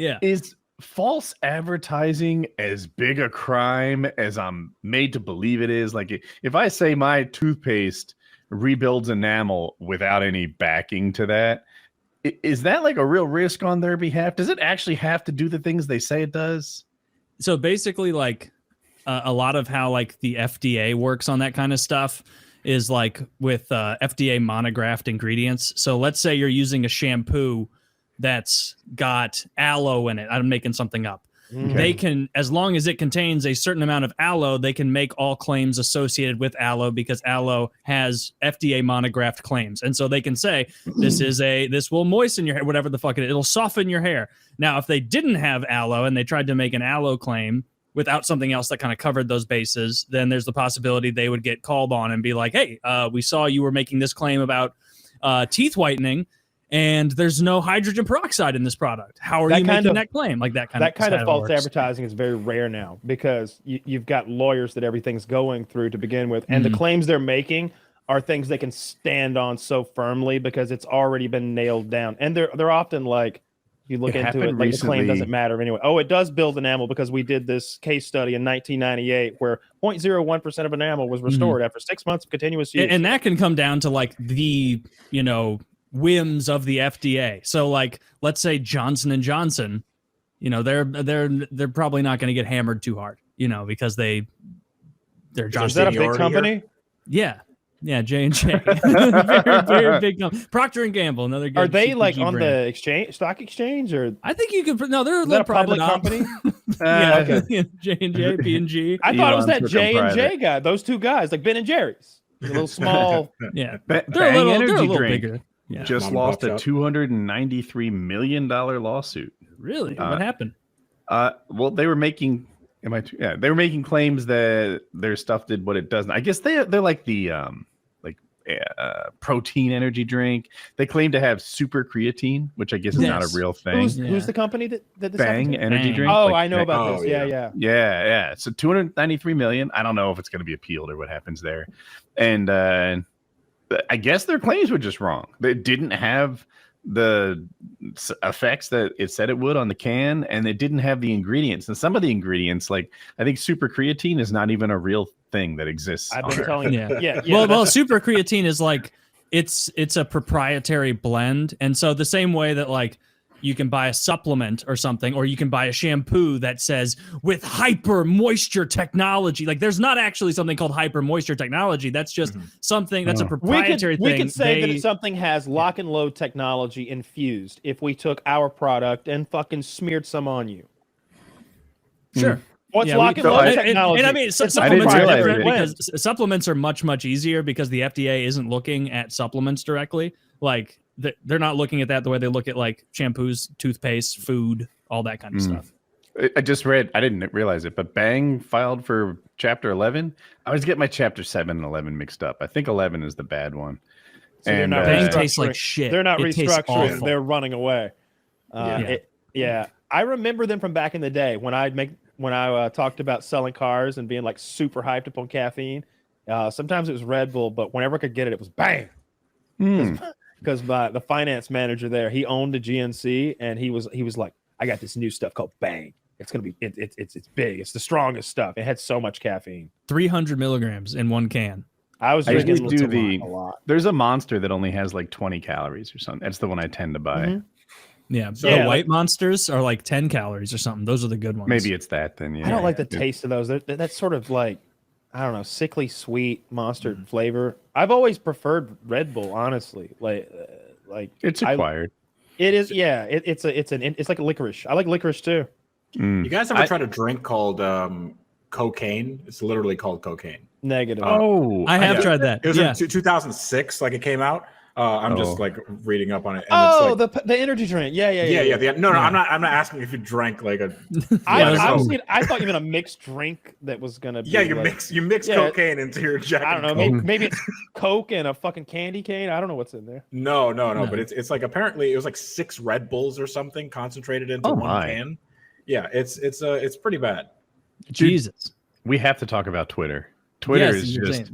Yeah. Is false advertising as big a crime as I'm made to believe it is? Like, if I say my toothpaste rebuilds enamel without any backing to that, is that like a real risk on their behalf? Does it actually have to do the things they say it does? So basically, like a lot of how like the FDA works on that kind of stuff is like with FDA monographed ingredients. So let's say you're using a shampoo that's got aloe in it. I'm making something up. Okay. They can, as long as it contains a certain amount of aloe, they can make all claims associated with aloe because aloe has FDA monographed claims. And so they can say, this will moisten your hair, whatever the fuck it is. It'll soften your hair. Now, if they didn't have aloe and they tried to make an aloe claim without something else that kind of covered those bases, then there's the possibility they would get called on and be like, hey, we saw you were making this claim about teeth whitening, and there's no hydrogen peroxide in this product. How are you making that claim? Like that kind of false advertising is very rare now because you've got lawyers that everything's going through to begin with, and the claims they're making are things they can stand on so firmly because it's already been nailed down. And they're often like, you look into it, like the claim doesn't matter anyway. Oh, it does build enamel because we did this case study in 1998 where 0.01% of enamel was restored after 6 months of continuous use. And that can come down to like the, whims of the FDA. So like, let's say Johnson & Johnson, they're probably not going to get hammered too hard, because they're Johnson. Is that a big company? Yeah. Yeah, J&J. very, very big company. Procter & Gamble, another good. Are they CPG like on brand. the stock exchange, or? I think you can. No, they're a public company. Okay. J&J, P&G. I thought it was that J&J guy. Those two guys, like Ben and Jerry's, a little small. Yeah, they're a little bigger. Yeah. Just lost a $293 million lawsuit. Really? What happened? Well, they were making. They were making claims that their stuff did what it doesn't. I guess they're like the protein energy drink. They claim to have super creatine, which I guess is not a real thing. Who's the company that this Bang energy drink? Oh, I know about this. Yeah. So 293 million. I don't know if it's going to be appealed or what happens there. And I guess their claims were just wrong. They didn't have the effects that it said it would on the can, and it didn't have the ingredients. And some of the ingredients, like I think super creatine, is not even a real thing that exists. I've been telling you. Yeah. Well, super creatine is like it's a proprietary blend, and so the same way that like you can buy a supplement or something, or you can buy a shampoo that says with hyper moisture technology. Like there's not actually something called hyper moisture technology. That's just something that's a proprietary thing. We could say that something has lock and load technology infused if we took our product and fucking smeared some on you. Sure. What's lock and load technology? And I mean, supplements are different because supplements are much, much easier because the FDA isn't looking at supplements directly. Like they're not looking at that the way they look at like shampoos, toothpaste, food, all that kind of stuff. I just read, I didn't realize it, but Bang filed for Chapter 11. I always get my Chapter 7 and 11 mixed up. I think 11 is the bad one. So and Bang tastes like shit. They're not restructuring. They're running away. I remember them from back in the day when I talked about selling cars and being like super hyped up on caffeine. Sometimes it was Red Bull, but whenever I could get it, it was Bang. Because the finance manager there, he owned a GNC, and he was like, I got this new stuff called Bang. It's gonna be it's big. It's the strongest stuff. It had so much caffeine. 300 milligrams in one can. I usually do a lot. There's a Monster that only has like 20 calories or something. That's the one I tend to buy. Yeah, the white Monsters are like 10 calories or something. Those are the good ones. Maybe it's that then. Yeah, I don't like the taste of those. That's sort of like, I don't know, sickly sweet Monster flavor. I've always preferred Red Bull, honestly. Like it's acquired. It is, yeah. It's like a licorice. I like licorice too. You guys ever tried a drink called cocaine? It's literally called cocaine. Negative. Oh, I have tried that. It was in 2006, like it came out. I'm just like reading up on it. And it's like, the energy drink. Yeah. No, I'm not asking if you drank like a. I thought you meant a mixed drink that was gonna be. Yeah, you mix cocaine into your Jack. I don't know. Maybe it's Coke and a fucking candy cane. I don't know what's in there. No. But it's like apparently it was like 6 Red Bulls or something concentrated into one can. Yeah, it's pretty bad. Jesus, we have to talk about Twitter. Twitter is just.